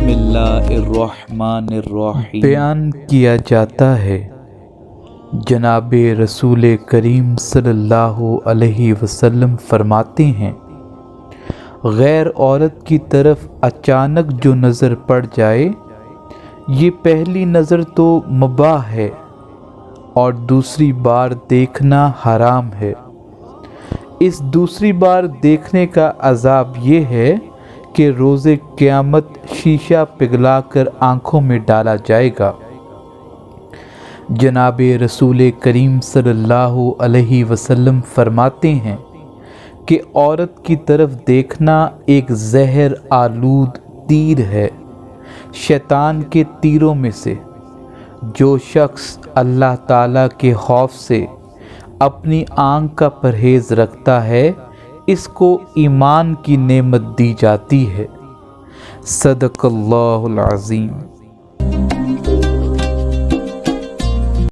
بسم اللہ الرحمن الرحیم۔ بیان کیا جاتا ہے جناب رسول کریم صلی اللہ علیہ وسلم فرماتے ہیں، غیر عورت کی طرف اچانک جو نظر پڑ جائے، یہ پہلی نظر تو مباح ہے اور دوسری بار دیکھنا حرام ہے۔ اس دوسری بار دیکھنے کا عذاب یہ ہے کہ روز قیامت شیشہ پگھلا کر آنکھوں میں ڈالا جائے گا۔ جناب رسول کریم صلی اللہ علیہ وسلم فرماتے ہیں کہ عورت کی طرف دیکھنا ایک زہر آلود تیر ہے شیطان کے تیروں میں سے۔ جو شخص اللہ تعالیٰ کے خوف سے اپنی آنکھ کا پرہیز رکھتا ہے، اس کو ایمان کی نعمت دی جاتی ہے۔ صدق اللہ العظیم۔